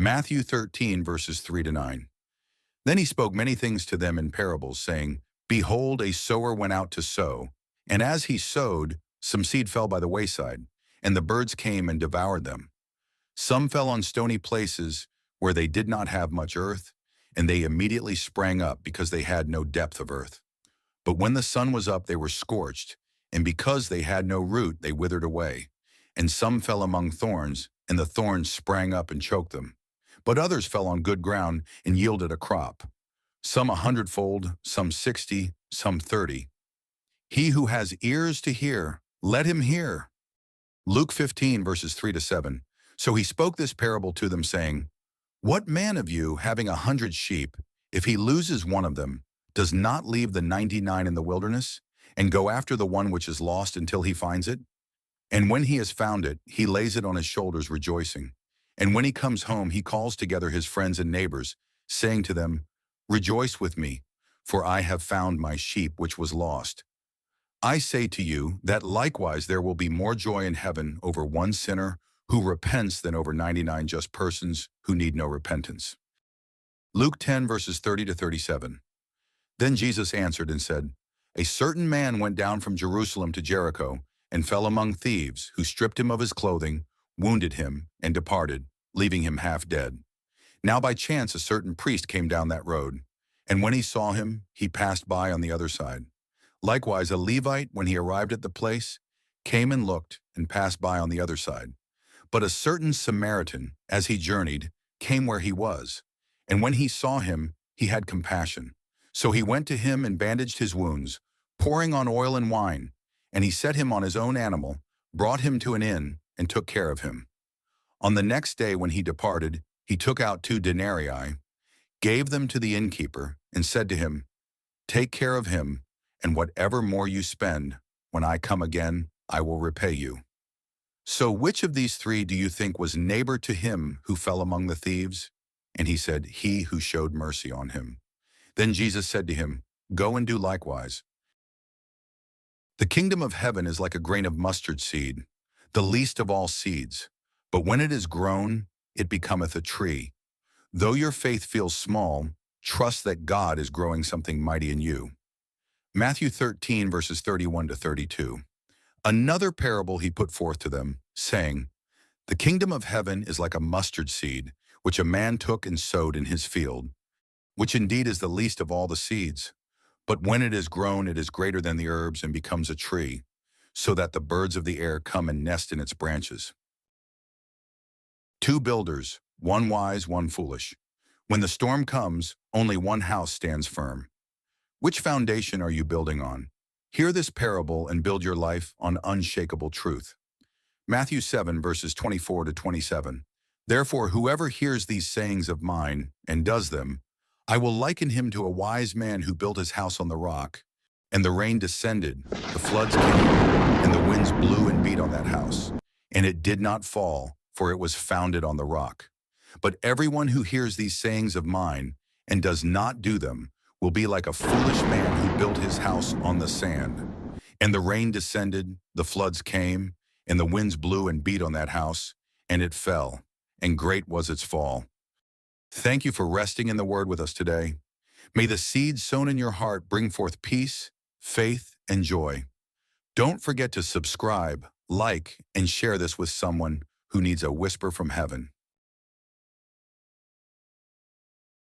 Matthew 13, verses 3 to 9. Then he spoke many things to them in parables, saying, Behold, a sower went out to sow. And as he sowed, some seed fell by the wayside, and the birds came and devoured them. Some fell on stony places where they did not have much earth, and they immediately sprang up because they had no depth of earth. But when the sun was up, they were scorched, and because they had no root, they withered away. And some fell among thorns, and the thorns sprang up and choked them. But others fell on good ground and yielded a crop, some 100-fold, some 60, some 30. He who has ears to hear, let him hear. Luke 15, verses 3 to 7. So he spoke this parable to them, saying, What man of you, having 100 sheep, if he loses one of them, does not leave the 99 in the wilderness, and go after the one which is lost until he finds it? And when he has found it, he lays it on his shoulders, rejoicing. And when he comes home, he calls together his friends and neighbors, saying to them, Rejoice with me, for I have found my sheep which was lost. I say to you that likewise there will be more joy in heaven over one sinner who repents than over 99 just persons who need no repentance. Luke 10, verses 30 to 37. Then Jesus answered and said, A certain man went down from Jerusalem to Jericho and fell among thieves, who stripped him of his clothing, wounded him, and departed, leaving him half dead. Now by chance a certain priest came down that road, and when he saw him, he passed by on the other side. Likewise a Levite, when he arrived at the place, came and looked and passed by on the other side. But a certain Samaritan, as he journeyed, came where he was, and when he saw him, he had compassion. So he went to him and bandaged his wounds, pouring on oil and wine, and he set him on his own animal, brought him to an inn, and took care of him. On the next day when he departed, he took out 2 denarii, gave them to the innkeeper, and said to him, Take care of him, and whatever more you spend, when I come again, I will repay you. So which of these 3 do you think was neighbor to him who fell among the thieves? And he said, He who showed mercy on him. Then Jesus said to him, Go and do likewise. The kingdom of heaven is like a grain of mustard seed, the least of all seeds. But when it is grown, it becometh a tree. Though your faith feels small, trust that God is growing something mighty in you. Matthew 13, verses 31 to 32. Another parable he put forth to them, saying, The kingdom of heaven is like a mustard seed, which a man took and sowed in his field, which indeed is the least of all the seeds. But when it is grown, it is greater than the herbs and becomes a tree, so that the birds of the air come and nest in its branches. 2 builders, one wise, one foolish. When the storm comes, only one house stands firm. Which foundation are you building on? Hear this parable and build your life on unshakable truth. Matthew 7, verses 24 to 27. Therefore, whoever hears these sayings of mine and does them, I will liken him to a wise man who built his house on the rock. And the rain descended, the floods came, and the winds blew and beat on that house. And it did not fall, for it was founded on the rock. But everyone who hears these sayings of mine and does not do them will be like a foolish man who built his house on the sand. And the rain descended, the floods came, and the winds blew and beat on that house, and it fell, and great was its fall. Thank you for resting in the Word with us today. May the seed sown in your heart bring forth peace, faith, and joy. Don't forget to subscribe, like, and share this with someone who needs a whisper from heaven.